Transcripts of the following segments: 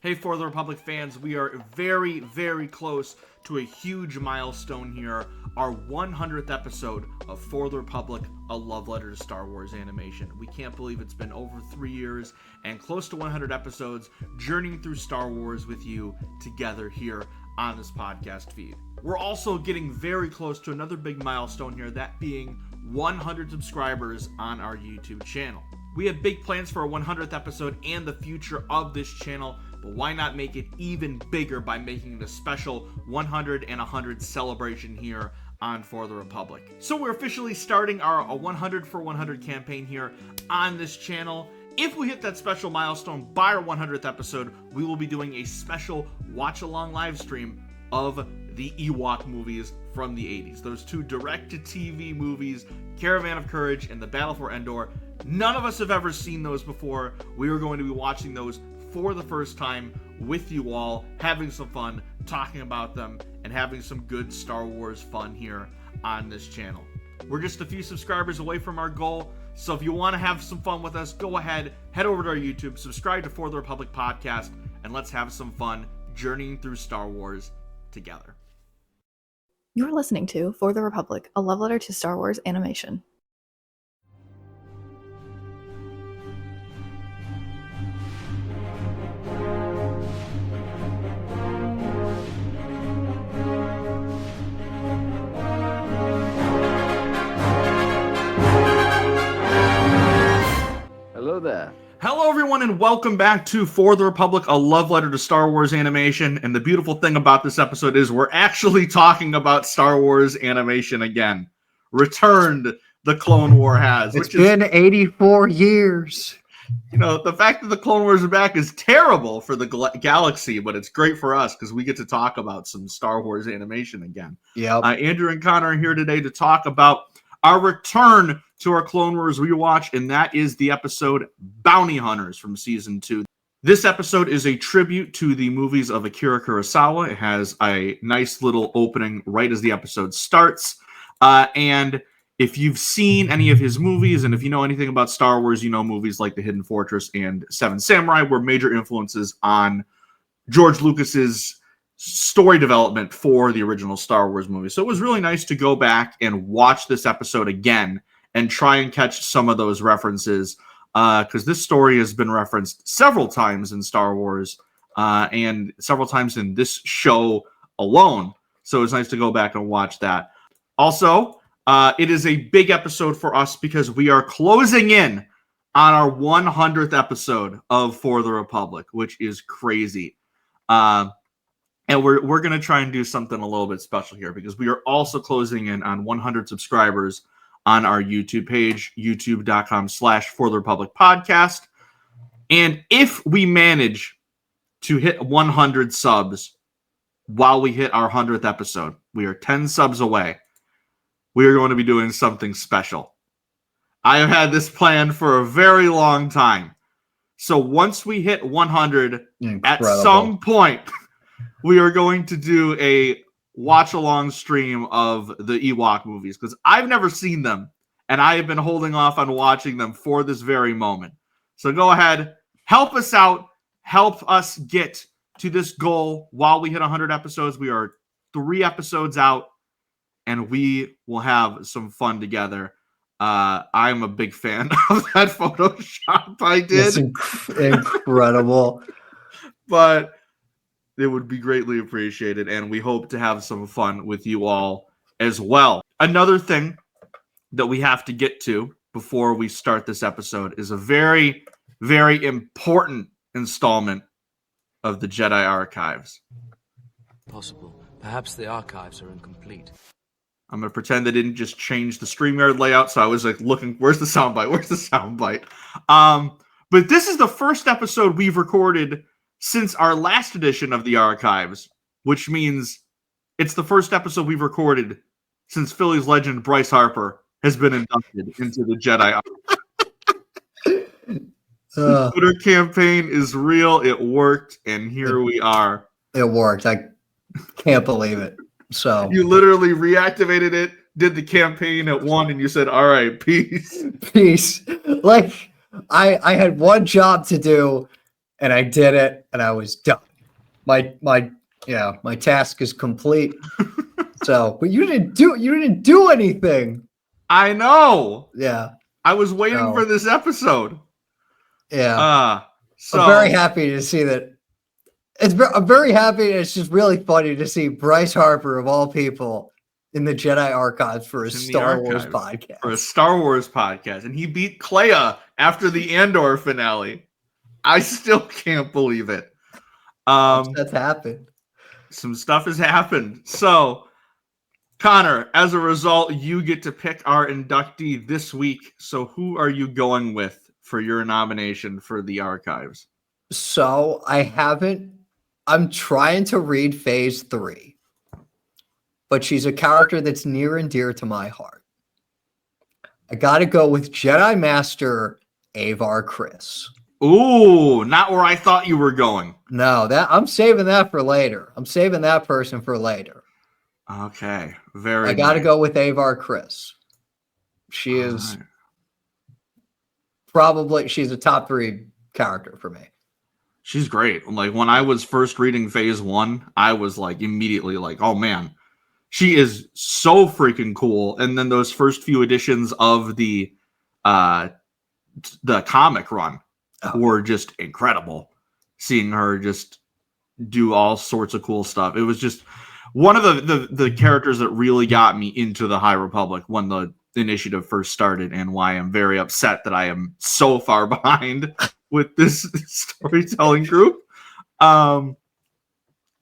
Hey, For the Republic fans, we are very, very close to a huge milestone here. Our 100th episode of For the Republic, A Love Letter to Star Wars Animation. We can't believe it's been over 3 years and close to 100 episodes journeying through Star Wars with you together here on this podcast feed. We're also getting very close to another big milestone here, that being 100 subscribers on our YouTube channel. We have big plans for our 100th episode and the future of this channel, but why not make it even bigger by making it a special 100 and 100 celebration here on For the Republic. So we're officially starting our 100 for 100 campaign here on this channel. If we hit that special milestone by our 100th episode, we will be doing a special watch-along live stream of the Ewok movies from the 80s. Those two direct-to-TV movies, Caravan of Courage and The Battle for Endor. None of us have ever seen those before. We are going to be watching those for the first time with you all, having some fun, talking about them, and having some good Star Wars fun here on this channel. We're just a few subscribers away from our goal, so if you want to have some fun with us, go ahead, head over to our YouTube, subscribe to For the Republic Podcast, and let's have some fun journeying through Star Wars together. You're listening to For the Republic, a love letter to Star Wars animation. Hello there. Hello everyone and welcome back to For the Republic, a love letter to Star Wars animation. And the beautiful thing about this episode is we're actually talking about Star Wars animation again. Returned the Clone War has. It's been 84 years. You know, the fact that the Clone Wars are back is terrible for the galaxy, but it's great for us because we get to talk about some Star Wars animation again. Yeah. Andrew and Conor are here today to talk about our return to our Clone Wars rewatch, and that is the episode Bounty Hunters from Season 2. This episode is a tribute to the movies of Akira Kurosawa. It has a nice little opening right as the episode starts. And if you've seen any of his movies, and if you know anything about Star Wars, you know movies like The Hidden Fortress and Seven Samurai were major influences on George Lucas's story development for the original Star Wars movie. So it was really nice to go back and watch this episode again and try and catch some of those references, because this story has been referenced several times in Star Wars and several times in this show alone. So it's nice to go back and watch that. Also, it is a big episode for us because we are closing in on our 100th episode of For the Republic, which is crazy. And we're going to try and do something a little bit special here because we are also closing in on 100 subscribers on our YouTube page, youtube.com/For the Republic Podcast. And if we manage to hit 100 subs while we hit our 100th episode, we are 10 subs away. We are going to be doing something special. I have had this planned for a very long time. So once we hit 100, at some point, we are going to do a watch-along stream of the Ewok movies, because I've never seen them, and I have been holding off on watching them for this very moment. So go ahead, help us out, help us get to this goal while we hit 100 episodes. We are 3 episodes out, and we will have some fun together. I'm a big fan of that Photoshop I did. It's incredible. But it would be greatly appreciated, and we hope to have some fun with you all as well. Another thing that we have to get to before we start this episode is a very, very important installment of the Jedi Archives. Possible. Perhaps the archives are incomplete. I'm going to pretend they didn't just change the StreamYard layout, so I was like looking, where's the soundbite? Where's the soundbite? But this is the first episode we've recorded since our last edition of the Archives, which means it's the first episode we've recorded since Phillies legend Bryce Harper has been inducted into the Jedi Archives. The Twitter campaign is real. It worked, and here we are. It worked. I can't believe it. So you literally reactivated it, did the campaign at 1, and you said, all right, peace. Peace. Like, I had one job to do and I did it, and I was done. My task is complete. So, but you didn't do anything. I know. Yeah. I was waiting So, for this episode. Yeah. So I'm very happy to see that. I'm very happy. It's just really funny to see Bryce Harper, of all people, in the Jedi Archives for a Star Wars podcast. For a Star Wars podcast. And he beat Clea after the Andor finale. I still can't believe it. That's happened. Some stuff has happened. So, Conor, as a result, you get to pick our inductee this week. So who are you going with for your nomination for the Archives? So I'm trying to read Phase 3, but she's a character that's near and dear to my heart. I got to go with Jedi Master Avar Kriss. Ooh, not where I thought you were going. No, I'm saving that for later. I'm saving that person for later. Okay, I got to go with Avar Kriss. She is she's a top 3 character for me. She's great. Like when I was first reading Phase 1, I was like immediately like, oh man, she is so freaking cool. And then those first few editions of the comic run were just incredible. Seeing her just do all sorts of cool stuff. It was just one of the characters that really got me into the High Republic when the initiative first started, and why I'm very upset that I am so far behind with this storytelling group. But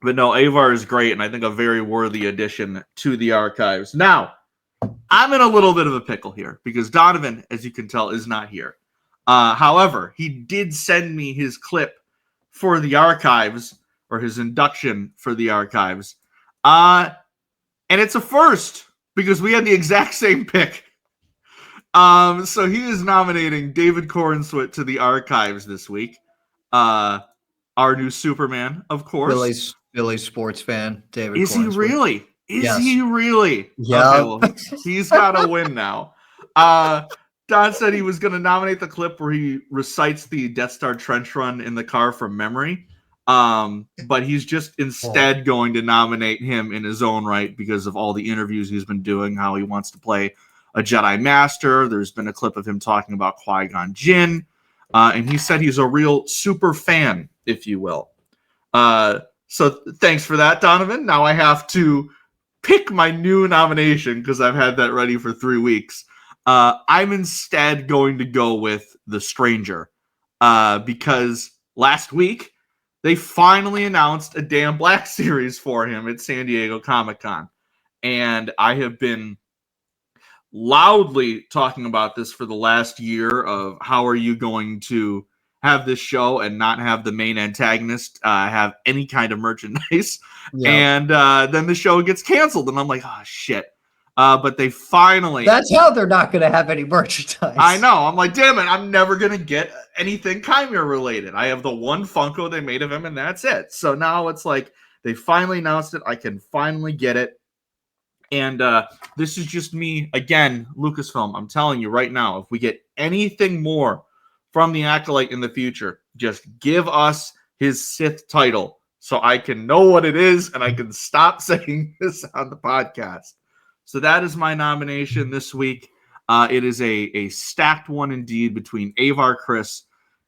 no, Avar is great, and I think a very worthy addition to the Archives. Now, I'm in a little bit of a pickle here because Donovan, as you can tell, is not here. However, he did send me his clip for the Archives, or his induction for the Archives. And it's a first because we had the exact same pick. So he is nominating David Corenswet to the Archives this week. Our new Superman, of course. Billy's sports fan, David Is Corenswet. he really? Yes. He really? Yeah. Okay, well, he's got to win now. Don said he was going to nominate the clip where he recites the Death Star trench run in the car from memory. But he's just instead going to nominate him in his own right because of all the interviews he's been doing, how he wants to play a Jedi Master. There's been a clip of him talking about Qui-Gon Jinn. And he said he's a real super fan, if you will. So thanks for that, Donovan. Now I have to pick my new nomination because I've had that ready for 3 weeks. I'm instead going to go with The Stranger because last week they finally announced a Dan Black series for him at San Diego Comic-Con. And I have been loudly talking about this for the last year of how are you going to have this show and not have the main antagonist have any kind of merchandise. Yeah. And then the show gets canceled. And I'm like, oh, shit. But they finally... That's how they're not going to have any merchandise. I know. I'm like, damn it. I'm never going to get anything Chimera related. I have the one Funko they made of him, and that's it. So now it's like they finally announced it. I can finally get it. And this is just me, again, Lucasfilm. I'm telling you right now, if we get anything more from the Acolyte in the future, just give us his Sith title so I can know what it is and I can stop saying this on the podcast. So that is my nomination this week. It is a stacked one indeed between Avar Kriss,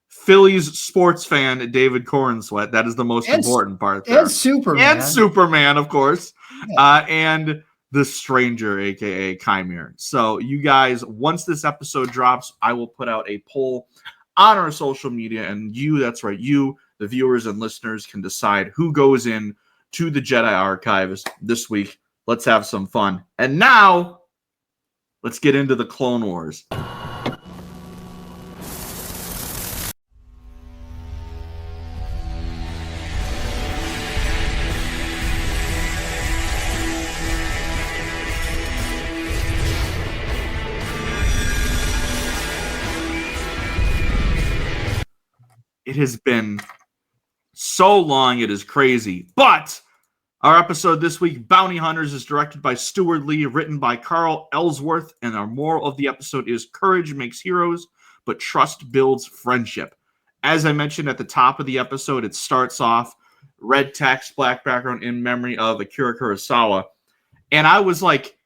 Phillies sports fan David Corenswet. That is the most important part there. And Superman. And Superman, of course. Yeah. And The Stranger, a.k.a. Chimera. So you guys, once this episode drops, I will put out a poll on our social media, and you, that's right, you, the viewers and listeners, can decide who goes in to the Jedi Archives this week. Let's have some fun. And now, let's get into the Clone Wars. It has been so long, it is crazy. But our episode this week, Bounty Hunters, is directed by Stuart Lee, written by Carl Ellsworth, and our moral of the episode is courage makes heroes, but trust builds friendship. as I mentioned at the top of the episode, it starts off red text, black background, in memory of Akira Kurosawa. And I was like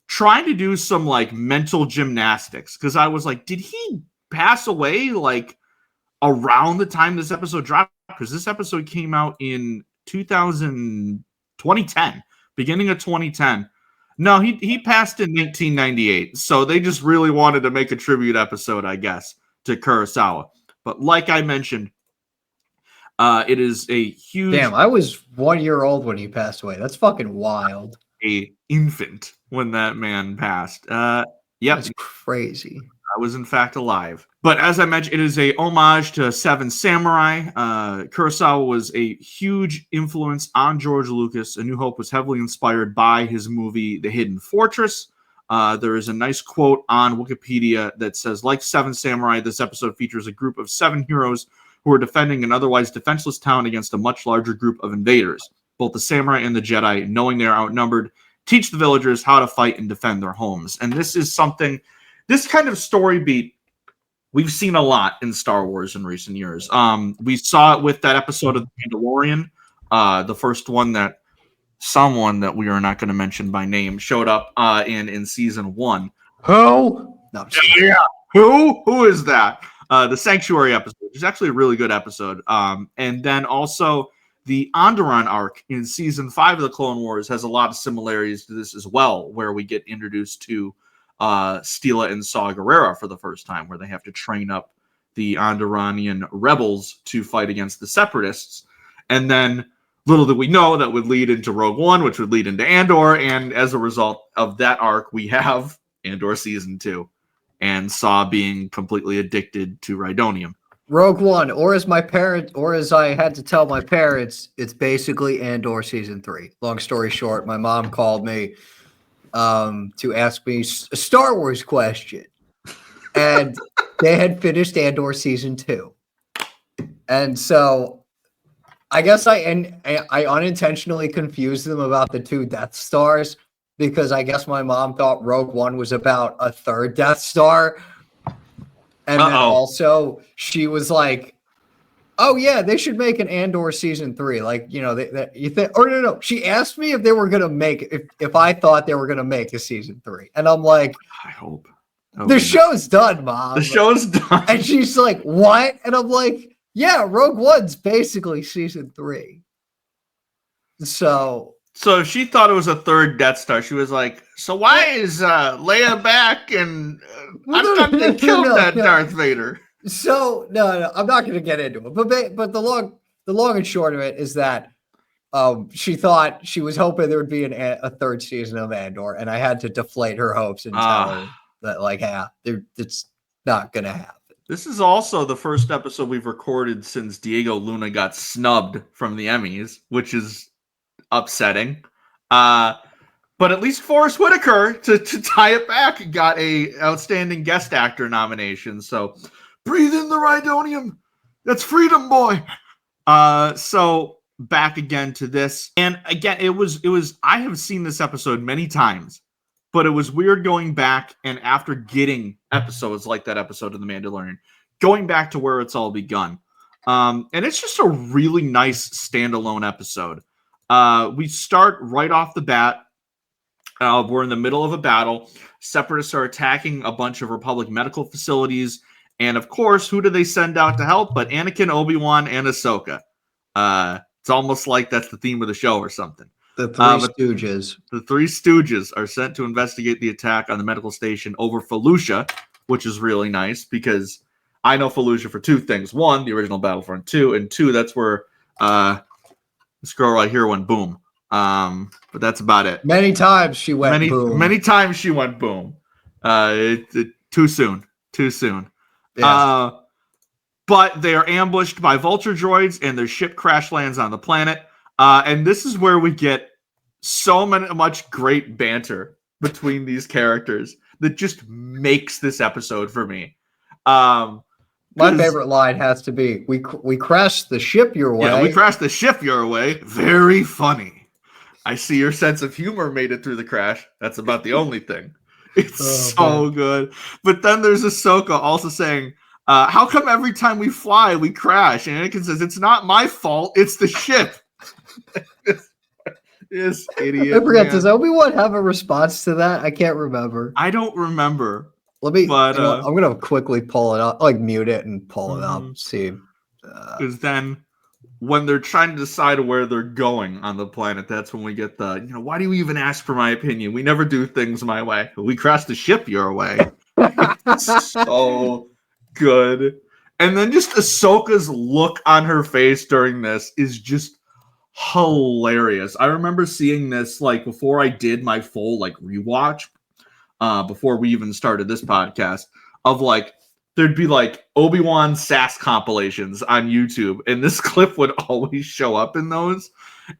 trying to do some like mental gymnastics because I was like, did he pass away like around the time this episode dropped? Because this episode came out in 2010, beginning of 2010. No, he passed in 1998. So they just really wanted to make a tribute episode, I guess, to Kurosawa. But like I mentioned, it is a huge... Damn, I was 1 year old when he passed away. That's fucking wild. A infant when that man passed. Yep. That's crazy. I was in fact alive. But as I mentioned, it is a homage to Seven Samurai. Kurosawa was a huge influence on George Lucas. A New Hope was heavily inspired by his movie The Hidden Fortress. There is a nice quote on Wikipedia that says, like Seven Samurai, this episode features a group of 7 heroes who are defending an otherwise defenseless town against a much larger group of invaders. Both the samurai and the Jedi, knowing they are outnumbered, teach the villagers how to fight and defend their homes. And this is something, this kind of story beat, we've seen a lot in Star Wars in recent years. We saw it with that episode of The Mandalorian, the first one that someone that we are not going to mention by name showed up in season 1. Who? No, yeah. Who is that? The Sanctuary episode, which is actually a really good episode. And then also the Onderon arc in season 5 of the Clone Wars has a lot of similarities to this as well, where we get introduced to Steela and Saw Gerrera for the first time, where they have to train up the Onderonian rebels to fight against the Separatists. And then little did we know that would lead into Rogue One, which would lead into Andor. And as a result of that arc, we have Andor season 2 and Saw being completely addicted to Rhydonium. Rogue One, or as I had to tell my parents, it's basically Andor season 3. Long story short, my mom called me to ask me a Star Wars question, and they had finished Andor season 2, and so I guess I unintentionally confused them about the 2 Death Stars, because I guess my mom thought Rogue One was about a 3rd Death Star. And then also she was like, "Oh yeah, they should make an Andor season 3." Like, you know, you think, or no. She asked me if they were gonna make, if I thought they were gonna make a season 3, and I'm like, I hope the show's done, Mom. The show's done. And she's like, "What?" And I'm like, "Yeah, Rogue One's basically season 3." So if she thought it was a 3rd Death Star, she was like, "So why is Leia back and I'm not going to kill that Darth Vader?" So no, I'm not going to get into it. But the long and short of it is that she thought, she was hoping there would be a 3rd season of Andor, and I had to deflate her hopes and tell her that, like, yeah, it's not going to happen. This is also the first episode we've recorded since Diego Luna got snubbed from the Emmys, which is upsetting. But at least Forrest Whitaker, to tie it back, got a outstanding guest actor nomination. So breathe in the Rhydonium. That's freedom, boy. So back again to this. And again, it was I have seen this episode many times, but it was weird going back, and after getting episodes like that episode of The Mandalorian, going back to where it's all begun. And it's just a really nice standalone episode. We start right off the bat. We're in the middle of a battle. Separatists are attacking a bunch of Republic medical facilities. And of course, who do they send out to help but Anakin, Obi-Wan, and Ahsoka? It's almost like that's the theme of the show or something. The Three Stooges. The Three Stooges are sent to investigate the attack on the medical station over Fallujah, which is really nice because I know Fallujah for 2 things. 1, the original Battlefront 2, and 2, that's where this girl right here went boom. But that's about it. Many times she went boom. Many times she went boom. Too soon. Yeah. But they are ambushed by vulture droids, and their ship crash lands on the planet. And this is where we get so much great banter between these characters that just makes this episode for me. My favorite line has to be, we crashed the ship your way. Yeah, we crashed the ship your way. Very funny. I see your sense of humor made it through the crash. That's about the only thing. It's so good. But then there's Ahsoka also saying, How come every time we fly, we crash? And Anakin says, it's not my fault. It's the ship. This idiot. I forget, man. does Obi-Wan have a response to that? I can't remember. I don't remember. Let me, but, I'm going to quickly pull it up, like mute it and pull it up. Mhm. See. Because then when they're trying to decide where they're going on the planet, that's when we get the, why do you even ask for my opinion? We never do things my way. We crash the ship your way. So good. And then just Ahsoka's look on her face during this is just hilarious. I remember seeing this like before I did my full like rewatch, before we even started this podcast, of like there'd be like Obi-Wan sass compilations on YouTube, and this clip would always show up in those.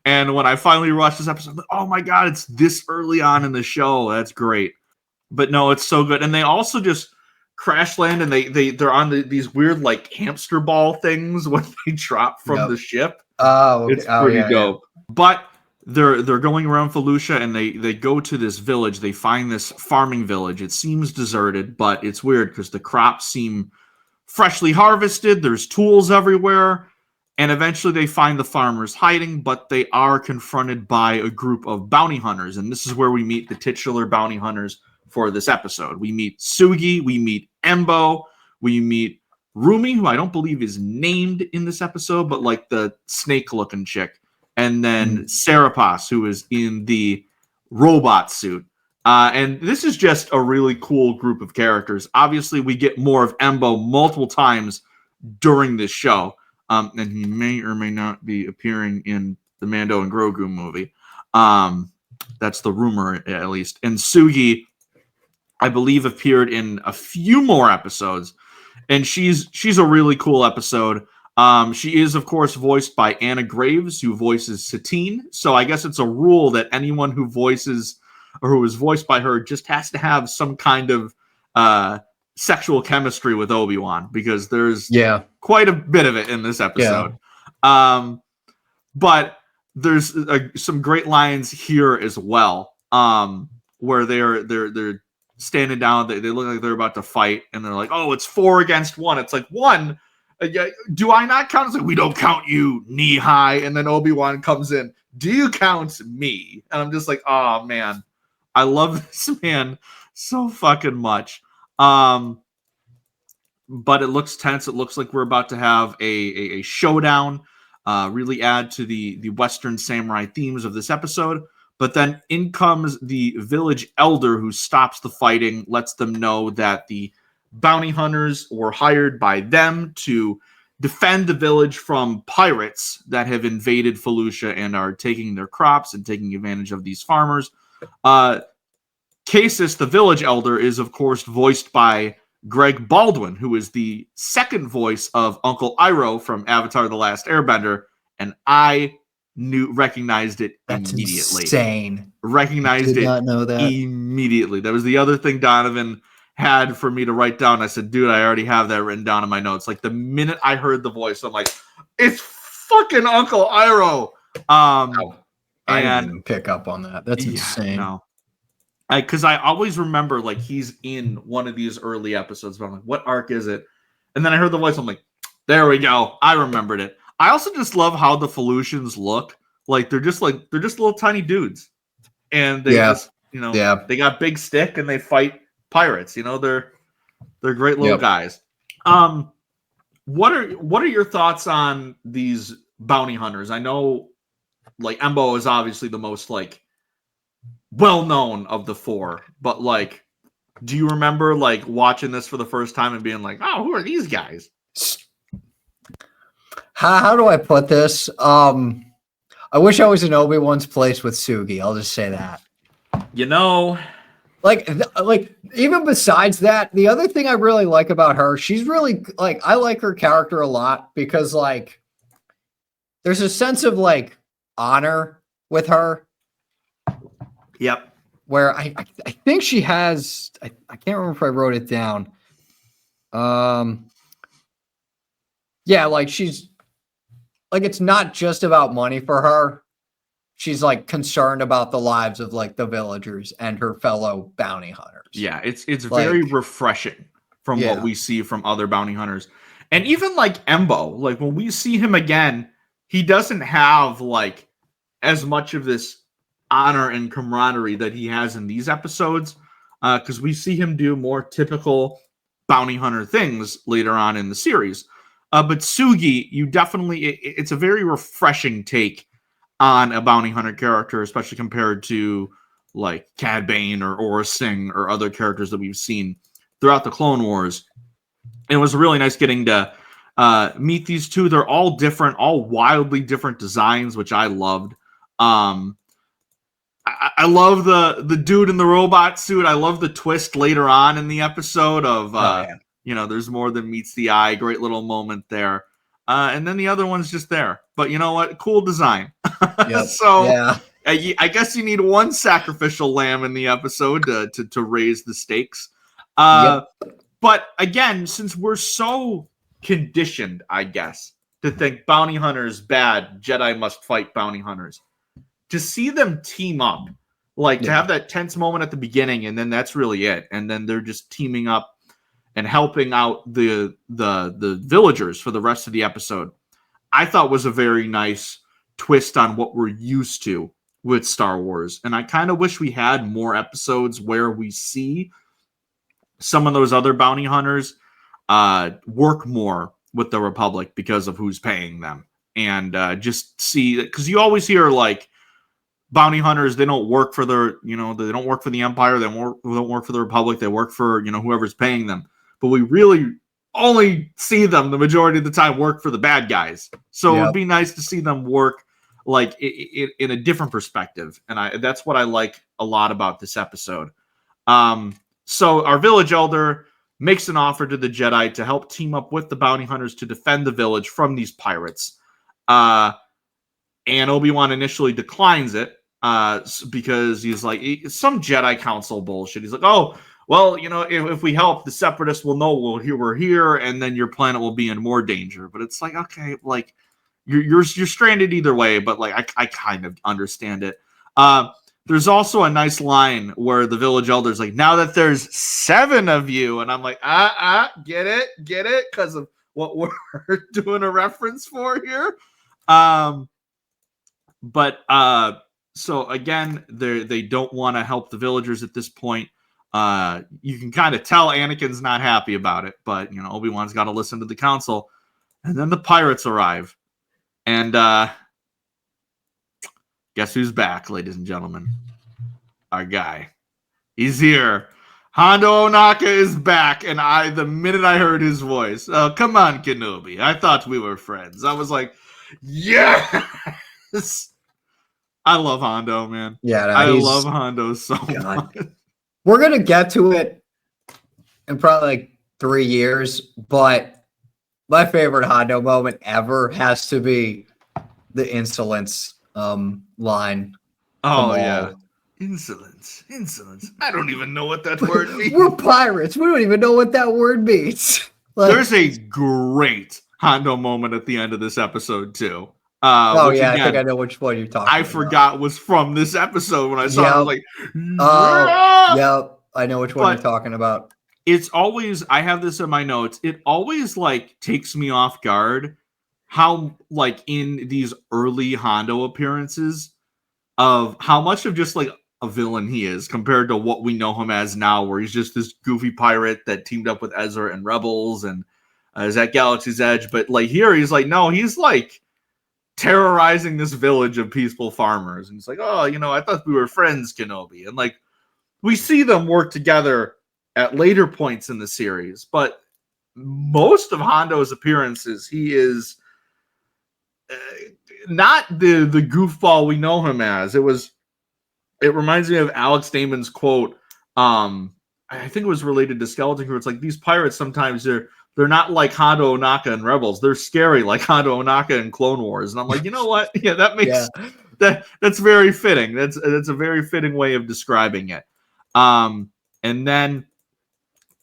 And when I finally watched this episode, I'm like, oh my god, it's this early on in the show. That's great. But no, it's so good. And they also just crash land, and they're on these weird like hamster ball things when they drop from the ship. Oh, okay. It's pretty dope. Yeah. But they're going around Felucia, and they go to this village. They find this farming village. It seems deserted, but it's weird because the crops seem freshly harvested. There's tools everywhere. And eventually they find the farmers hiding, but they are confronted by a group of bounty hunters. And this is where we meet the titular bounty hunters for this episode. We meet Sugi, we meet Embo, we meet Rumi, who I don't believe is named in this episode, but like the snake-looking chick. And then Sarapas, who is in the robot suit. And this is just a really cool group of characters. Obviously, we get more of Embo multiple times during this show. And he may or may not be appearing in the Mando and Grogu movie. That's the rumor, at least. And Sugi, I believe, appeared in a few more episodes. And she's a really cool episode. She is, of course, voiced by Anna Graves, who voices Satine. So I guess it's a rule that anyone who voices or who is voiced by her just has to have some kind of sexual chemistry with Obi-Wan, because there's quite a bit of it in this episode. But there's some great lines here as well, where they're standing down. They look like they're about to fight, and they're like, "Oh, it's 4 against 1." It's like, one, do I not count? It's like, we don't count you, knee high. And then Obi-Wan comes in. Do you count me? And I'm just like, oh man, I love this man so fucking much. But it looks tense. It looks like we're about to have a showdown, really add to the Western samurai themes of this episode. But then in comes the village elder, who stops the fighting, lets them know that the bounty hunters were hired by them to defend the village from pirates that have invaded Felucia and are taking their crops and taking advantage of these farmers. Casus, the village elder, is of course voiced by Greg Baldwin, who is the second voice of Uncle Iroh from Avatar: The Last Airbender, and I recognized it immediately. Insane. Recognized Did not know that. Immediately. That was the other thing Donovan had for me to write down. I said, dude, I already have that written down in my notes. Like the minute I heard the voice, I'm like, it's fucking Uncle Iroh. I didn't even pick up on that. That's insane. No. Because I always remember like he's in one of these early episodes, but I'm like, what arc is it? And then I heard the voice. I'm like, there we go. I remembered it. I also just love how the Felucians look. Like they're just little tiny dudes, and they just they got big stick and they fight pirates. They're great little guys. What are your thoughts on these bounty hunters? I know like Embo is obviously the most like well known of the four, but like, do you remember like watching this for the first time and being like, oh, who are these guys? How do I put this? I wish I was in Obi-Wan's place with Sugi. I'll just say that. Like even besides that, the other thing I really like about her, she's really like, I like her character a lot because like there's a sense of like honor with her. Yep. Where I think she has, I can't remember if I wrote it down. Yeah, like she's like, it's not just about money for her. She's like concerned about the lives of like the villagers and her fellow bounty hunters. Yeah, it's very refreshing. from what we see from other bounty hunters. And even like Embo, like when we see him again, he doesn't have like as much of this honor and camaraderie that he has in these episodes, because we see him do more typical bounty hunter things later on in the series. But Sugi, you definitely, it's a very refreshing take on a bounty hunter character, especially compared to like Cad Bane or Aurra Sing or other characters that we've seen throughout the Clone Wars. And it was really nice getting to meet these two. They're all different, all wildly different designs, which I loved. I love the dude in the robot suit. I love the twist later on in the episode of, there's more than meets the eye. Great little moment there. And then the other one's just there. But you know what? Cool design. Yep. So yeah. I guess you need one sacrificial lamb in the episode to raise the stakes. But again, since we're so conditioned, I guess, to think bounty hunters bad, Jedi must fight bounty hunters. To see them team up, to have that tense moment at the beginning, and then that's really it. And then they're just teaming up and helping out the villagers for the rest of the episode, I thought was a very nice twist on what we're used to with Star Wars. And I kind of wish we had more episodes where we see some of those other bounty hunters work more with the Republic because of who's paying them. And just see, because you always hear like bounty hunters, they don't work for their, they don't work for the Empire, they don't work for the Republic, they work for, whoever's paying them. But we really only see them the majority of the time work for the bad guys. So it'd be nice to see them work like in a different perspective. And that's what I like a lot about this episode. So our village elder makes an offer to the Jedi to help team up with the bounty hunters to defend the village from these pirates. And Obi-Wan initially declines it because he's like, some Jedi Council bullshit. He's like, oh, well, if we help, the Separatists will know we're here, and then your planet will be in more danger. But it's like, okay, like you're stranded either way, but like I kind of understand it. There's also a nice line where the village elder's like, now that there's 7 of you, and I'm like, get it, because of what we're doing a reference for here. So again, they don't want to help the villagers at this point. You can kind of tell Anakin's not happy about it, but Obi-Wan's got to listen to the council. And then the pirates arrive. And guess who's back, ladies and gentlemen? Our guy. He's here. Hondo Ohnaka is back, and the minute I heard his voice, oh, come on, Kenobi. I thought we were friends. I was like, yes! I love Hondo, man. Yeah, I love Hondo so much. We're going to get to it in probably like 3 years, but my favorite Hondo moment ever has to be the insolence line. Oh, yeah. Insolence. I don't even know what that word means. We're pirates. We don't even know what that word means. There's a great Hondo moment at the end of this episode, too. Again, I think I know which one you're talking about. I forgot was from this episode when I saw it. I was like, yep. I know which one you're talking about. It's always, I have this in my notes, it always like takes me off guard how like in these early Hondo appearances of how much of just like a villain he is compared to what we know him as now, where he's just this goofy pirate that teamed up with Ezra and Rebels and is at Galaxy's Edge. But like here, he's like, no, he's like terrorizing this village of peaceful farmers. And it's like, oh, I thought we were friends, Kenobi. And like, we see them work together at later points in the series, but most of Hondo's appearances, he is not the goofball we know him as. It reminds me of Alex Damon's quote. I think it was related to Skeleton Crew. It's like, these pirates sometimes they're not like Hondo Ohnaka and Rebels. They're scary like Hondo Ohnaka and Clone Wars. And I'm like, you know what? Yeah, that makes that's very fitting. That's a very fitting way of describing it. And then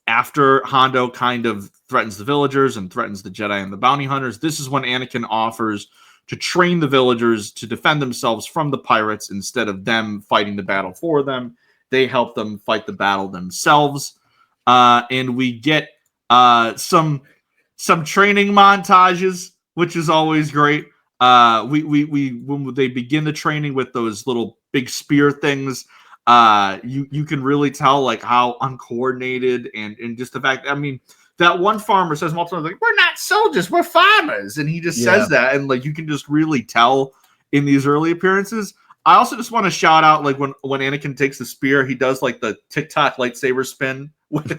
after Hondo kind of threatens the villagers and threatens the Jedi and the bounty hunters, this is when Anakin offers to train the villagers to defend themselves from the pirates instead of them fighting the battle for them. They help them fight the battle themselves. And we get Some training montages, which is always great. We when they begin the training with those little big spear things, you can really tell like how uncoordinated and just the fact. I mean, that one farmer says multiple times like, "We're not soldiers, we're farmers," and he just says that, and like you can just really tell in these early appearances. I also just want to shout out like when Anakin takes the spear, he does like the TikTok lightsaber spin with the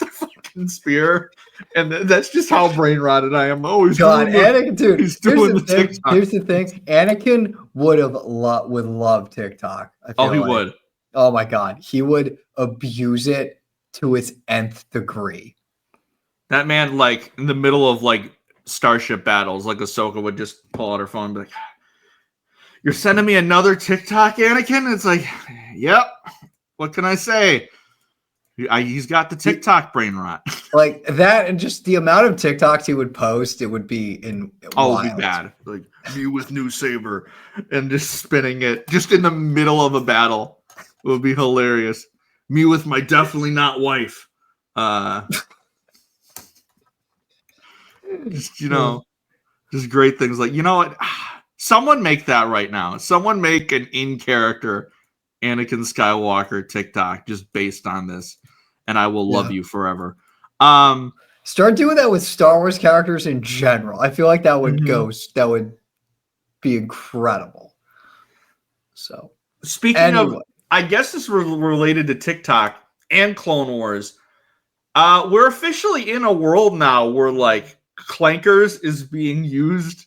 fucking spear, and that's just how brain rotted I am. Oh, Anakin, dude. He's doing the TikTok. Here's the thing: Anakin would love TikTok. He would. Oh my god, he would abuse it to its nth degree. That man, like in the middle of like starship battles, like Ahsoka would just pull out her phone and be like, "You're sending me another TikTok, Anakin?" It's like, yep. What can I say? He's got the TikTok brain rot. Like that, and just the amount of TikToks he would post, it would be wild. It would be bad. Like me with new saber and just spinning it just in the middle of a battle. It would be hilarious. Me with my definitely not wife. Just just great things like, you know what? Someone make that right now. Someone make an in-character Anakin Skywalker TikTok just based on this, and I will love you forever. Start doing that with Star Wars characters in general. I feel like that would that would be incredible. So speaking of, I guess this is related to TikTok and Clone Wars. We're officially in a world now where like clankers is being used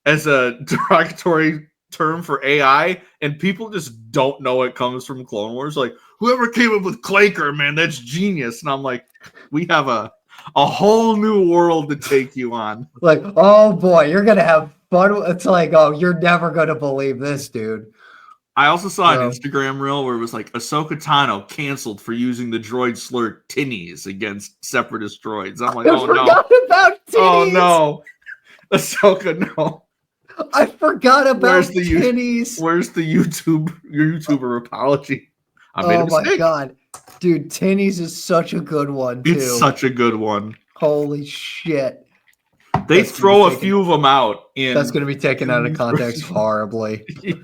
as a derogatory term for AI, and people just don't know it comes from Clone Wars. Like, whoever came up with clanker, man, that's genius. And I'm like, we have a whole new world to take you on. Like, oh boy, you're gonna have fun. It's like, oh, you're never gonna believe this, dude. I also saw an Instagram reel where it was like Ahsoka Tano canceled for using the droid slur tinnies against separatist droids. I'm like, I forgot about tinnies. Oh no, Ahsoka, no. I forgot about tinnies. Where's the YouTuber apology? I made a mistake. My god, dude, tinnies is such a good one too. It's such a good one. Holy shit! They throw a few of them out. That's going to be taken out of context horribly. Yeah.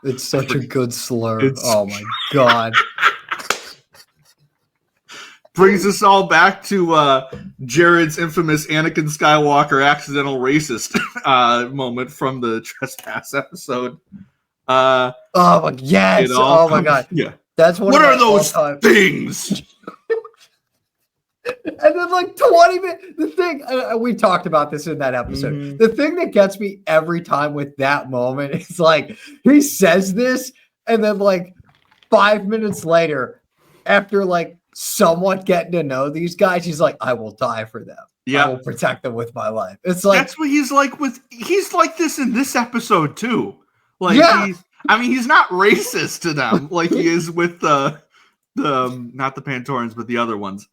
It's such a good slur. Oh my god. Brings us all back to Jared's infamous Anakin Skywalker accidental racist moment from the Trespass episode. Oh my yes! Oh my god! Yeah, that's one. What are those things? And then like 20 minutes. The thing we talked about this in that episode. Mm-hmm. The thing that gets me every time with that moment is like he says this, and then like 5 minutes later, after like somewhat getting to know these guys, he's like, I will die for them. Yeah, I will protect them with my life. It's like that's what he's like he's like this in this episode too. Like he's not racist to them like he is with the not the Pantorans, but the other ones.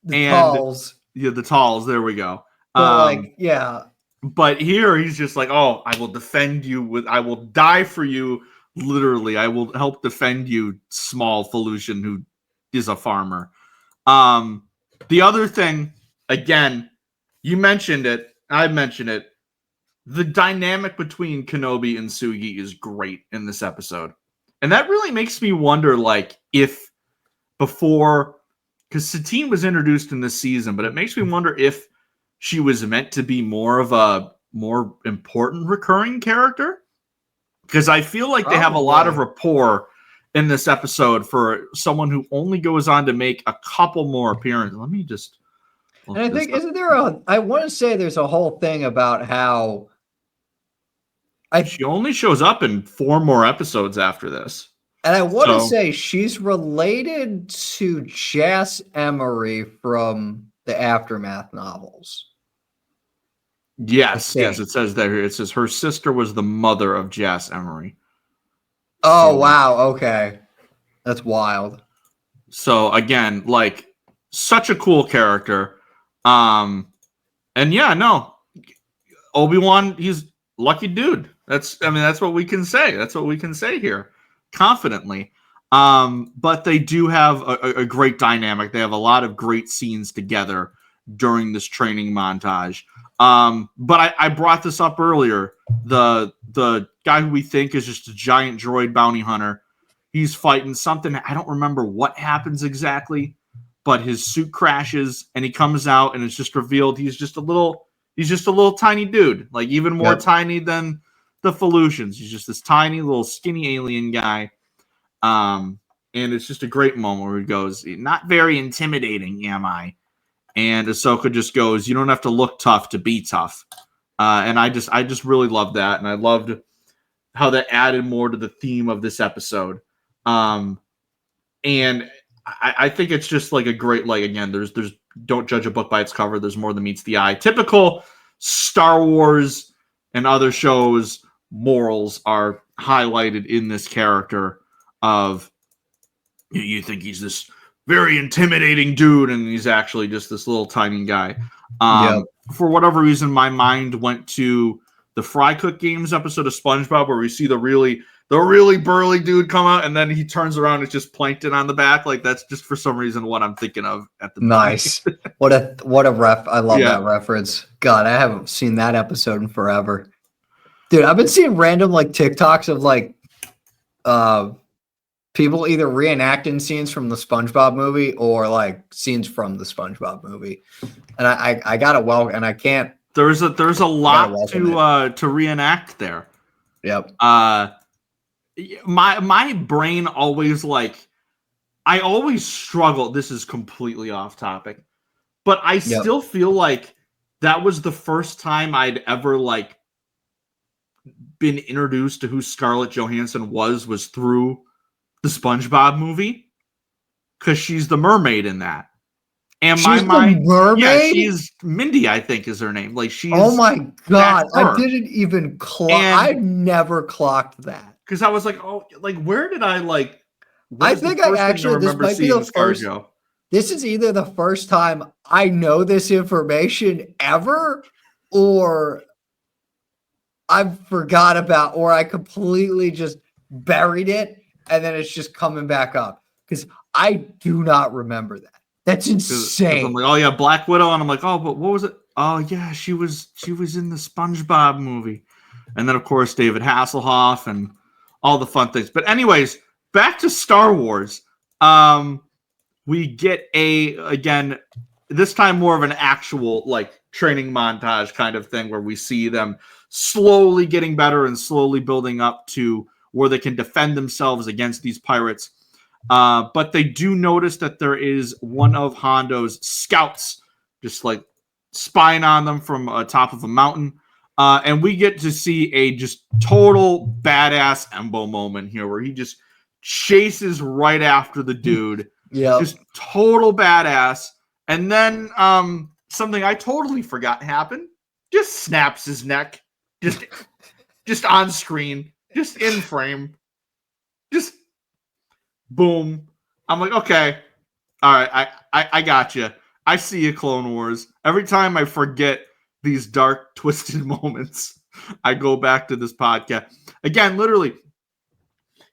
The Talls. Yeah, the Talls. There we go. But here he's just like, oh, I will defend you I will die for you. Literally, I will help defend you, small Felucian who is a farmer. The other thing, again, you mentioned it. I mentioned it. The dynamic between Kenobi and Sugi is great in this episode. And that really makes me wonder, like, if before, because Satine was introduced in this season, but it makes me wonder if she was meant to be more of a more important recurring character. Because I feel like they have a lot of rapport in this episode for someone who only goes on to make a couple more appearances. Let me just. And I think, isn't there I want to say there's a whole thing about how. She only shows up in 4 more episodes after this. And I want to say she's related to Jas Emery from the Aftermath novels. Yes, it says that here. It says her sister was the mother of Jas Emery. Oh, wow. Okay. That's wild. So, again, like, such a cool character. And yeah, no. Obi-Wan, he's lucky dude. That's what we can say. That's what we can say here confidently. But they do have a great dynamic. They have a lot of great scenes together during this training montage. But I brought this up earlier. The guy who we think is just a giant droid bounty hunter, he's fighting something. I don't remember what happens exactly, but his suit crashes and he comes out and it's just revealed he's just a little tiny dude, like even more tiny than the Felucians. He's just this tiny little skinny alien guy. And it's just a great moment where he goes, "Not very intimidating, am I?" And Ahsoka just goes, "You don't have to look tough to be tough." And I just really loved that, and I loved how that added more to the theme of this episode. And I think it's just like a great, like, again, there's don't judge a book by its cover. There's more than meets the eye. Typical Star Wars and other shows morals are highlighted in this character of, you think he's this very intimidating dude, and he's actually just this little tiny guy. For whatever reason, my mind went to the Fry Cook Games episode of SpongeBob where we see the really burly dude come out, and then he turns around and it's just Plankton on the back. Like, that's just for some reason what I'm thinking of at the nice. What a ref! I love that reference. God, I haven't seen that episode in forever, dude. I've been seeing random like TikToks of like people either reenacting scenes from the SpongeBob movie or like scenes from the SpongeBob movie, and I got it well, and I can't. There's a lot to reenact there. Yep. My brain always I always struggle. This is completely off topic, but I still feel like that was the first time I'd ever been introduced to who Scarlett Johansson was through the SpongeBob movie, because she's the mermaid in that. And she's the mermaid? Yeah, she's Mindy, I think is her name. Like, she's, oh my God, I didn't even clock. I never clocked that. Because I was like, oh, like, where did I I think I actually, this might be the first. This is either the first time I know this information ever, or I forgot about, or I completely just buried it, and then it's just coming back up. Because I do not remember that. That's insane. 'Cause I'm like, oh yeah, Black Widow, and I'm like, oh, but what was it? Oh yeah, she was in the SpongeBob movie, and then of course David Hasselhoff and all the fun things. But anyways, back to Star Wars. We get again, this time more of an actual training montage kind of thing where we see them slowly getting better and slowly building up to where they can defend themselves against these pirates. But they do notice that there is one of Hondo's scouts just spying on them from top of a mountain. And we get to see a just total badass Embo moment here where he just chases right after the dude. Yeah. Just total badass. And then something I totally forgot happened. Just snaps his neck. Just on screen. Just in frame. Just boom. I'm like, okay. All right. I got you. I see you, Clone Wars. Every time I forget these dark, twisted moments, I go back to this podcast. Again, literally,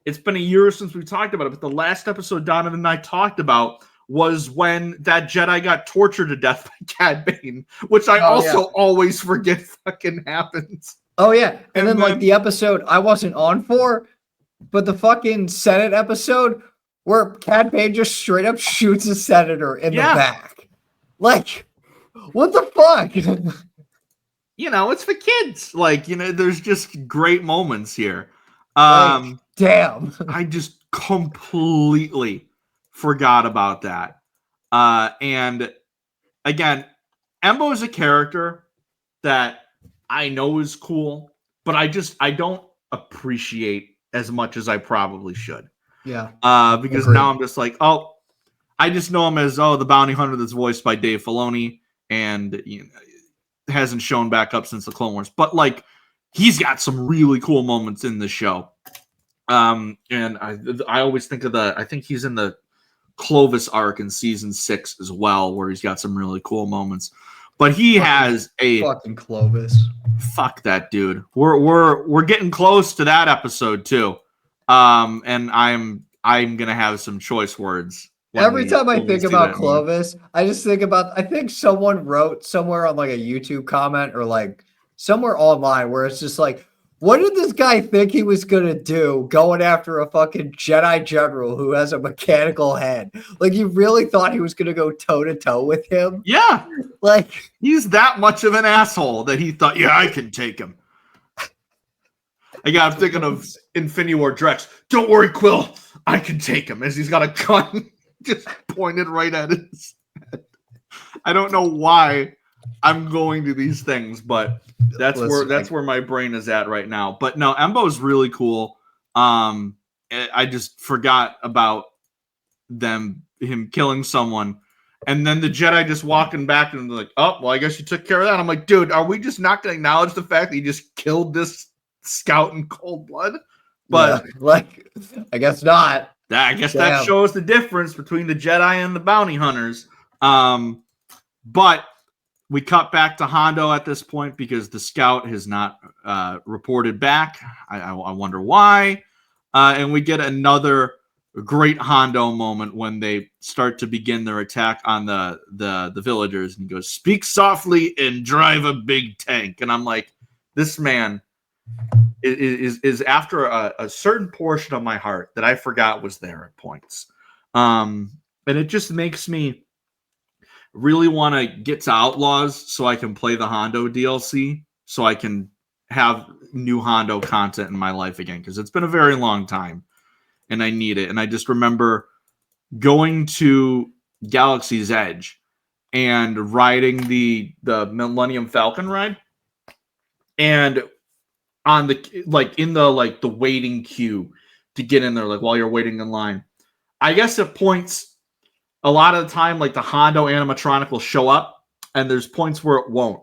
it's been a year since we talked about it, but the last episode Donovan and I talked about was when that Jedi got tortured to death by Cad Bane, which I always forget fucking happens. Oh, yeah. And then the episode I wasn't on for, but the fucking Senate episode where Cad Bane just straight up shoots a senator in the back. What the fuck? It's for kids. There's just great moments here. Damn. I just completely forgot about that. And again, Embo is a character that I know is cool, but I don't appreciate as much as I probably should. Yeah. Because now I'm just like, oh, I just know him as the bounty hunter that's voiced by Dave Filoni, and hasn't shown back up since the Clone Wars. But he's got some really cool moments in the show. And I always think of I think he's in the Clovis arc in season 6 as well, where he's got some really cool moments. But he has a fucking Clovis. Fuck that dude. We're getting close to that episode too. And I'm gonna have some choice words. Every time I when we think see about that movie. Clovis, I just think about, I think someone wrote somewhere on like a YouTube comment or like somewhere online where it's just like, what did this guy think he was going to do going after a fucking Jedi general who has a mechanical head? Like, you really thought he was going to go toe to toe with him? Yeah, Like, he's that much of an asshole that he thought, yeah, I can take him. I'm thinking of Infinity War Drex. Don't worry, Quill. I can take him, as he's got a gun just pointed right at his head. I don't know why I'm going to these things, but that's where my brain is at right now. But no, Embo's really cool. I just forgot about him killing someone. And then the Jedi just walking back and like, oh, well, I guess you took care of that. I'm like, dude, are we just not going to acknowledge the fact that you just killed this scout in cold blood? But yeah, like, I guess not. I guess that shows the difference between the Jedi and the bounty hunters. But we cut back to Hondo at this point because the scout has not reported back. I wonder why. And we get another great Hondo moment when they start to begin their attack on the villagers. And he goes, speak softly and drive a big tank. And I'm like, this man is after a certain portion of my heart that I forgot was there at points. And it just makes me really want to get to Outlaws so I can play the Hondo DLC, so I can have new Hondo content in my life again, because it's been a very long time and I need it. And I just remember going to Galaxy's Edge and riding the Millennium Falcon ride, and on the the waiting queue to get in there, like while you're waiting in line. I guess at points, a lot of the time, like the Hondo animatronic will show up, and there's points where it won't.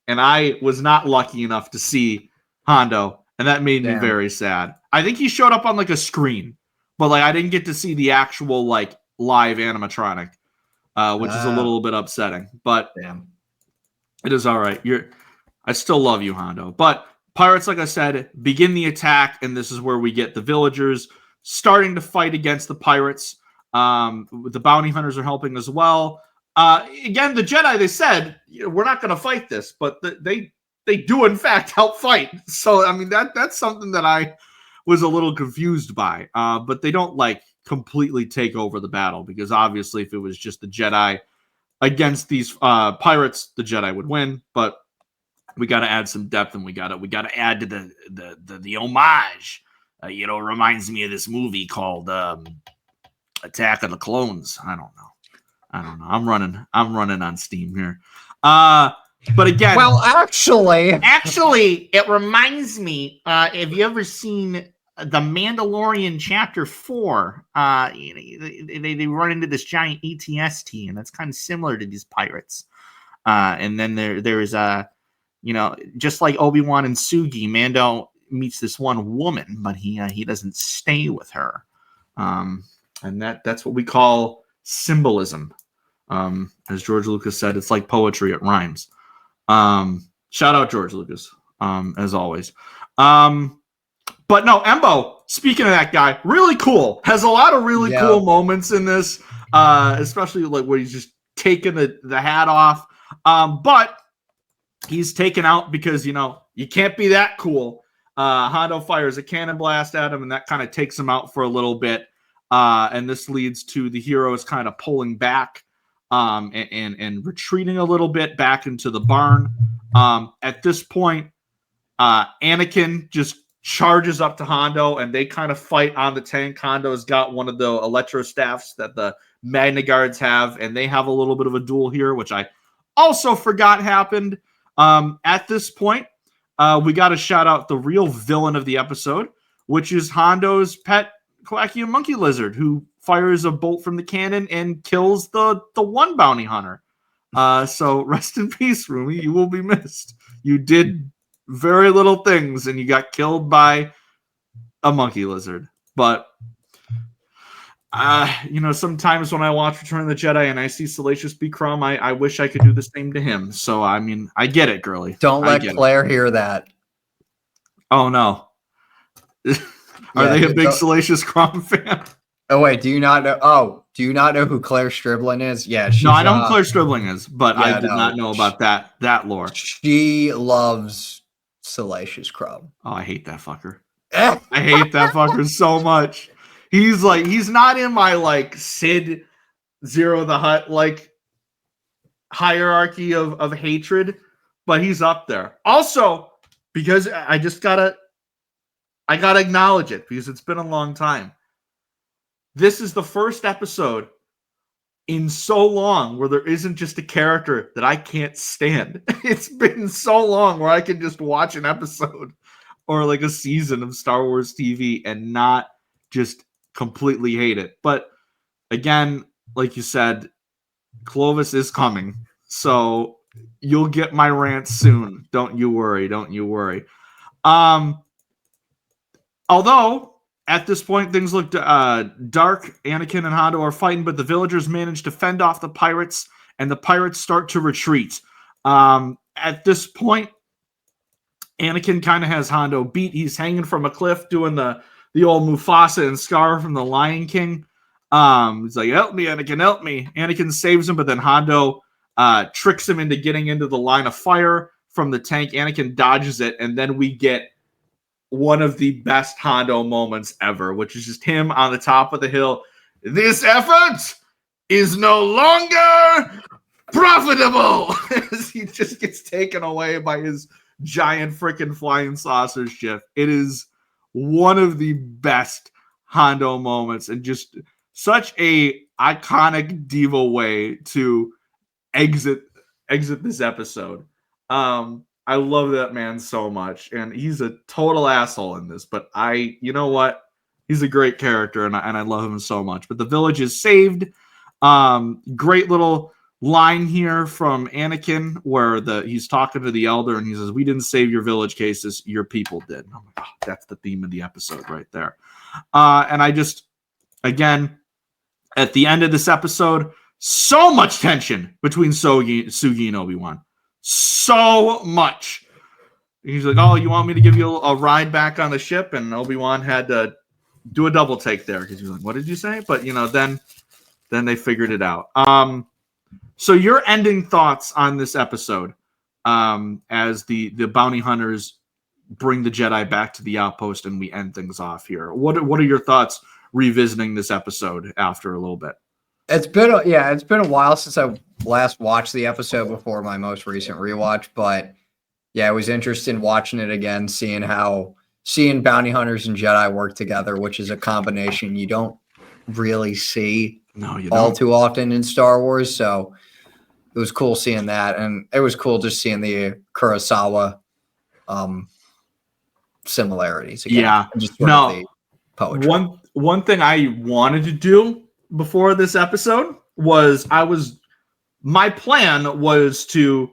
And I was not lucky enough to see Hondo, and that made me very sad. I think he showed up on like a screen, but like I didn't get to see the actual like live animatronic, which is a little bit upsetting. But it is all right. I still love you, Hondo. But Pirates, like I said, begin the attack, and this is where we get the villagers starting to fight against the pirates. The bounty hunters are helping as well. Again, the Jedi, they said, we're not going to fight this, but they do, in fact, help fight. So, I mean, that's something that I was a little confused by. But they don't, like, completely take over the battle, because obviously if it was just the Jedi against these pirates, the Jedi would win. But we got to add some depth, and we got to add to the homage. Reminds me of this movie called Attack of the Clones. I don't know. I'm running on steam here. But again, well, actually, it reminds me. Have you ever seen The Mandalorian Chapter 4? They run into this giant ATST, and that's kind of similar to these pirates. And then there is just like Obi-Wan and Sugi, Mando meets this one woman, but he doesn't stay with her. And that's what we call symbolism. As George Lucas said, it's like poetry, it rhymes. Shout out George Lucas, as always. But no, Embo, speaking of that guy, really cool. Has a lot of really cool moments in this, especially like where he's just taking the hat off. But he's taken out because, you can't be that cool. Hondo fires a cannon blast at him, and that kind of takes him out for a little bit. And this leads to the heroes kind of pulling back and retreating a little bit back into the barn. At this point, Anakin just charges up to Hondo, and they kind of fight on the tank. Hondo's got one of the electro staffs that the Magna Guards have, and they have a little bit of a duel here, which I also forgot happened. At this point, we got to shout out the real villain of the episode, which is Hondo's pet Kowakian monkey lizard, who fires a bolt from the cannon and kills the one bounty hunter. So rest in peace, Rumi. You will be missed. You did very little things, and you got killed by a monkey lizard. But sometimes when I watch Return of the Jedi and I see Salacious B. Crumb, I wish I could do the same to him. So, I mean, I get it, girly. Don't let Claire hear that. Oh, no. Are they a big Salacious Crumb fan? Oh wait, do you not know? Oh, do you not know who Claire Striblin is? Yeah, she's No, I know who Claire Stribling is, but I yeah, did no, not know about that lore. she loves Salacious Crumb. Oh, I hate that fucker. I hate that fucker so much. He's not in my like Sid Zero the Hutt like hierarchy of hatred, but he's up there. Also, because I gotta acknowledge it because it's been a long time. This is the first episode in so long where there isn't just a character that I can't stand. It's been so long where I can just watch an episode or like a season of Star Wars TV and not just completely hate it. But again, like you said, Clovis is coming. So you'll get my rant soon. Don't you worry. Don't you worry. Although at this point things look dark, Anakin and Hondo are fighting, but the villagers manage to fend off the pirates, and the pirates start to retreat. At this point, Anakin kind of has Hondo beat. He's hanging from a cliff doing the old Mufasa and Scar from the Lion King. He's like, help me, Anakin, help me. Anakin saves him, but then Hondo tricks him into getting into the line of fire from the tank. Anakin dodges it, and then we get one of the best Hondo moments ever, which is just him on the top of the hill. This effort is no longer profitable. He just gets taken away by his giant freaking flying saucer ship. It is one of the best Hondo moments and just such a iconic diva way to exit this episode. I love that man so much, and he's a total asshole in this, but you know what? He's a great character, and I love him so much. But the village is saved. Great little line here from Anakin where he's talking to the elder, and he says, "We didn't save your village cases, your people did." Oh my God, that's the theme of the episode right there. And I just, again, at the end of this episode, so much tension between Sugi and Obi-Wan. So much. He's like, oh, you want me to give you a ride back on the ship? And Obi-Wan had to do a double take there because he was like, what did you say? But, then they figured it out. So your ending thoughts on this episode as the bounty hunters bring the Jedi back to the outpost and we end things off here. What are your thoughts revisiting this episode after a little bit? It's been a while since I last watched the episode before my most recent rewatch, but yeah, it was interesting watching it again, seeing bounty hunters and Jedi work together, which is a combination you don't really see all too often in Star Wars. So it was cool seeing that, and it was cool just seeing the Kurosawa similarities again. Yeah, just the poetry. One thing I wanted to do before this episode was my plan was to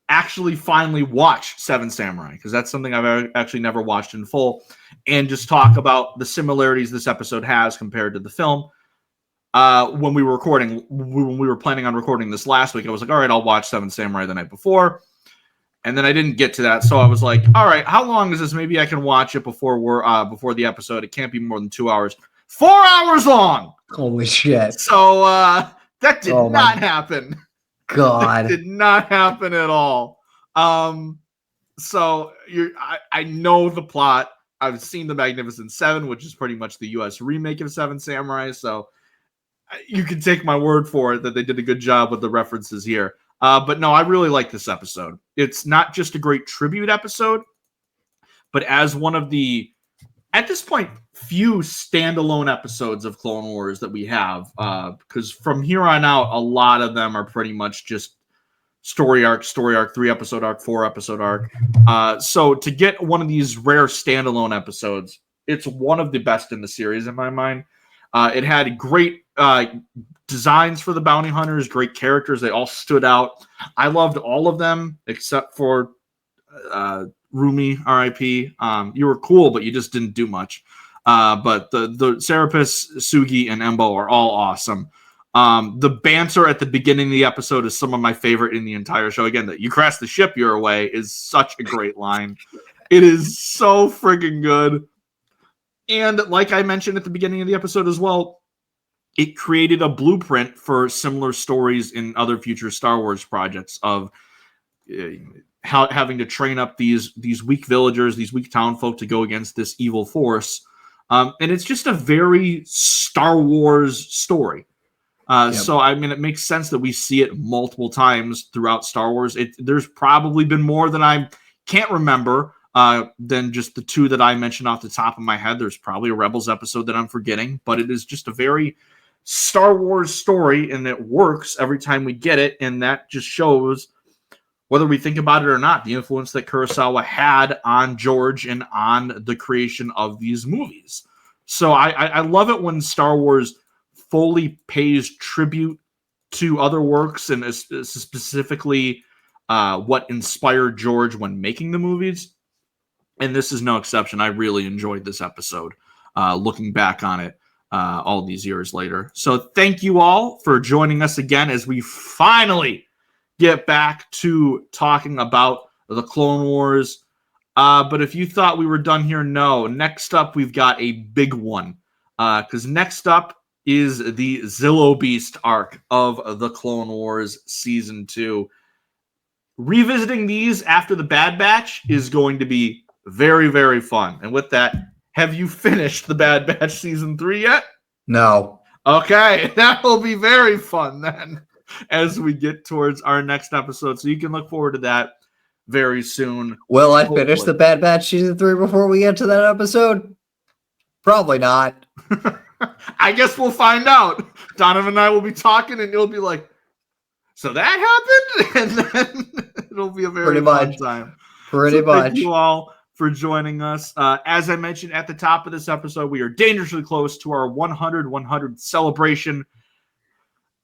actually finally watch Seven Samurai, because that's something I've actually never watched in full, and just talk about the similarities this episode has compared to the film. When we were planning on recording this last week, I was like, all right, I'll watch Seven Samurai the night before. And then I didn't get to that. So I was like, all right, how long is this? Maybe I can watch it before the episode. It can't be more than 2 hours. 4 hours long. Holy shit. So that did not happen. God. That did not happen at all. So I know the plot. I've seen The Magnificent Seven, which is pretty much the US remake of Seven Samurai. So you can take my word for it that they did a good job with the references here. But no, I really like this episode. It's not just a great tribute episode, but as one of the, at this point, few standalone episodes of Clone Wars that we have. Because from here on out, a lot of them are pretty much just story arc, 3-episode arc, 4-episode arc. So to get one of these rare standalone episodes, it's one of the best in the series in my mind. It had great designs for the bounty hunters, great characters. They all stood out. I loved all of them except for Rumi, R.I.P. You were cool, but you just didn't do much. But the Serapis, Sugi, and Embo are all awesome. The banter at the beginning of the episode is some of my favorite in the entire show. Again, that you crash the ship your way is such a great line. It is so friggin' good. And like I mentioned at the beginning of the episode as well, it created a blueprint for similar stories in other future Star Wars projects of having to train up these weak villagers, these weak town folk to go against this evil force. And it's just a very Star Wars story. So, I mean, it makes sense that we see it multiple times throughout Star Wars. There's probably been more than I can't remember than just the two that I mentioned off the top of my head. There's probably a Rebels episode that I'm forgetting, but it is just a very Star Wars story, and it works every time we get it. And that just shows, whether we think about it or not, the influence that Kurosawa had on George and on the creation of these movies. So I love it when Star Wars fully pays tribute to other works, and specifically what inspired George when making the movies. And this is no exception. I really enjoyed this episode, looking back on it all these years later. So thank you all for joining us again as we finally get back to talking about the Clone Wars. But if you thought we were done here, no. Next up, we've got a big one. Because next up is the Zillo Beast arc of the Clone Wars Season 2. Revisiting these after the Bad Batch is going to be very, very fun. And with that, have you finished the Bad Batch Season 3 yet? No. Okay, that will be very fun then as we get towards our next episode. So you can look forward to that very soon. Will I finish the Bad Batch Season 3 before we get to that episode? Probably not. I guess we'll find out. Donovan and I will be talking, and you'll be like, so that happened? And then it'll be a very fun time. Pretty much. Thank you all for joining us. As I mentioned at the top of this episode, we are dangerously close to our 100 celebration.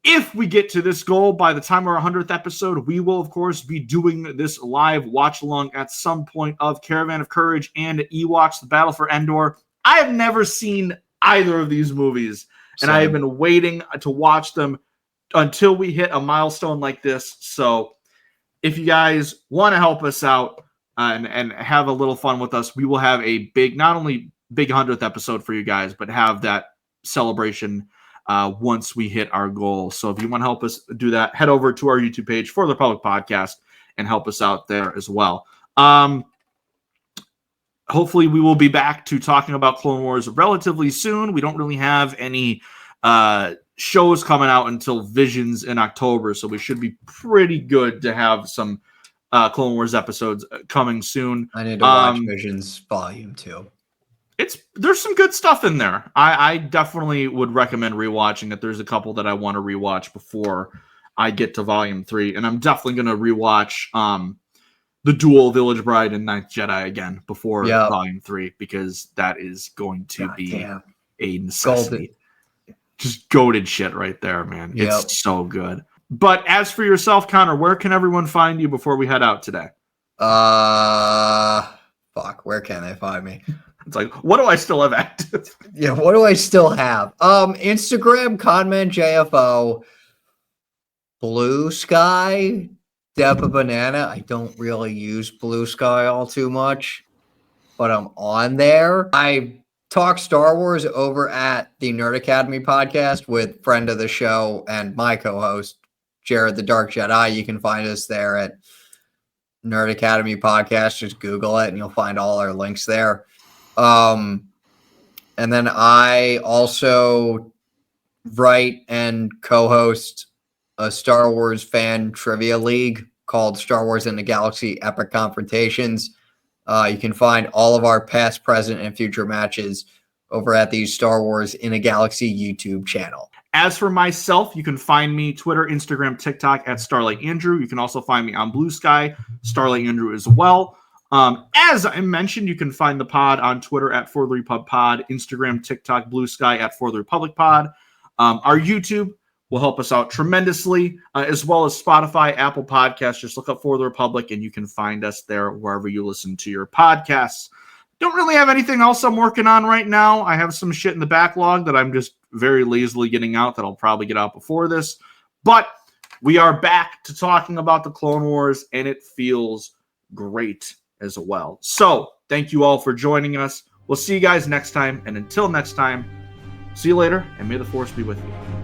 If we get to this goal by the time of our 100th episode, we will, of course, be doing this live watch-along at some point of Caravan of Courage and Ewoks, The Battle for Endor. I have never seen either of these movies, and I have been waiting to watch them until we hit a milestone like this. So if you guys want to help us out and have a little fun with us, we will have a big, not only big 100th episode for you guys, but have that celebration once we hit our goal. So if you want to help us do that, head over to our YouTube page for the Public Podcast and help us out there as well. Hopefully we will be back to talking about Clone Wars relatively soon. We don't really have any shows coming out until Visions in October, so we should be pretty good to have some Clone Wars episodes coming soon. I need to watch Visions Volume 2. There's some good stuff in there. I definitely would recommend rewatching it. There's a couple that I want to rewatch before I get to Volume 3, and I'm definitely going to rewatch the Duel, Village Bride, and Ninth Jedi again before Volume 3, because that is going to be a necessity. Just goated shit right there, man. It's so good. But as for yourself, Connor, where can everyone find you before we head out today? Where can they find me? It's like, what do I still have active? What do I still have? Instagram, ConmanJFO, Blue Sky, Depa Banana. I don't really use Blue Sky all too much, but I'm on there. I talk Star Wars over at the Nerd Academy podcast with friend of the show and my co-host, Jared the Dark Jedi. You can find us there at Nerd Academy podcast. Just Google it and you'll find all our links there. And then I also write and co-host a Star Wars fan trivia league called Star Wars in the Galaxy Epic Confrontations. You can find all of our past, present, and future matches over at the Star Wars in a Galaxy YouTube channel. As for myself, you can find me Twitter, Instagram, TikTok at Starlight Andrew. You can also find me on Blue Sky, Starlight Andrew as well. As I mentioned, you can find the pod on Twitter at For the Repub Pod, Instagram, TikTok, Blue Sky at For the Republic Pod. Our YouTube will help us out tremendously, as well as Spotify, Apple Podcasts. Just look up For the Republic, and you can find us there wherever you listen to your podcasts. Don't really have anything else I'm working on right now. I have some shit in the backlog that I'm just very lazily getting out that I'll probably get out before this. But we are back to talking about the Clone Wars, and it feels great as well. So thank you all for joining us. We'll see you guys next time. And until next time, see you later, and may the Force be with you.